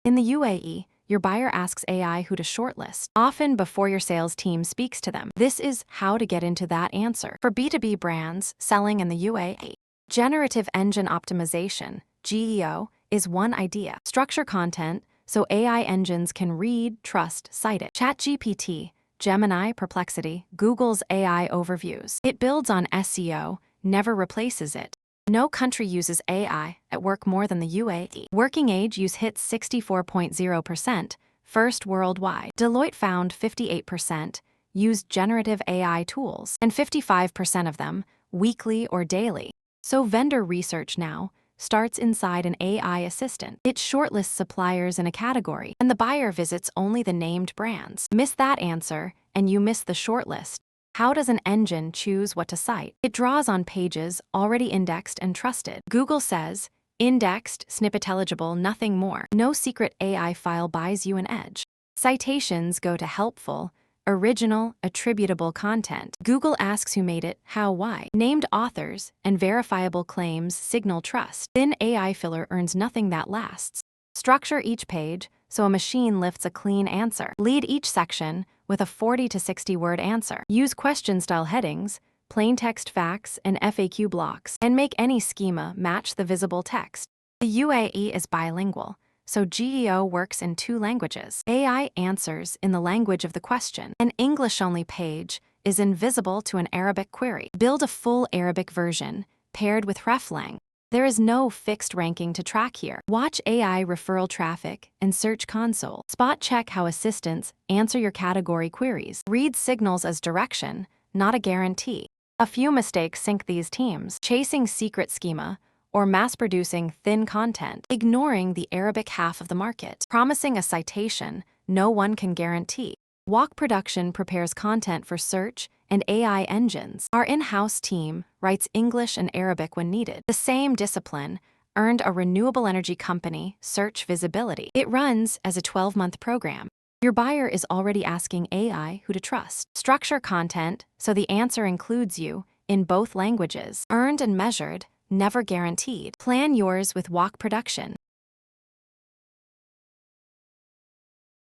In the UAE, your buyer asks AI who to shortlist, often before your sales team speaks to them. This is how to get into that answer. For B2B brands selling in the UAE, generative engine optimization, GEO, is one idea. Structure content so AI engines can read, trust, cite it. ChatGPT, Gemini, Perplexity, Google's AI overviews. It builds on SEO, never replaces it. No country uses AI at work more than the UAE. Working age use hits 64.0%, first worldwide. Deloitte found 58% used generative AI tools, and 55% of them weekly or daily. So vendor research now starts inside an AI assistant. It shortlists suppliers in a category, and the buyer visits only the named brands. Miss that answer, and you miss the shortlist. How does an engine choose what to cite? It draws on pages already indexed and trusted. Google says, indexed, snippet-eligible, nothing more. No secret AI file buys you an edge. Citations go to helpful, original, attributable content. Google asks who made it, how, why. Named authors and verifiable claims signal trust. Thin AI filler earns nothing that lasts. Structure each page so a machine lifts a clean answer. Lead each section with a 40 to 60 word answer. Use question-style headings, plain text facts, and FAQ blocks, and make any schema match the visible text. The UAE is bilingual, so GEO works in 2 languages. AI answers in the language of the question. An English-only page is invisible to an Arabic query. Build a full Arabic version paired with reflang. There is no fixed ranking to track here. Watch AI referral traffic and Search Console. Spot check how assistants answer your category queries. Read signals as direction, not a guarantee. A few mistakes sink these teams: chasing secret schema or mass-producing thin content, ignoring the Arabic half of the market, promising a citation no one can guarantee. Walk Production prepares content for search and AI engines. Our in-house team writes English and Arabic when needed. The same discipline earned a renewable energy company search visibility. It runs as a 12-month program. Your buyer is already asking AI who to trust. Structure content so the answer includes you in both languages. Earned and measured, never guaranteed. Plan yours with Walk Production.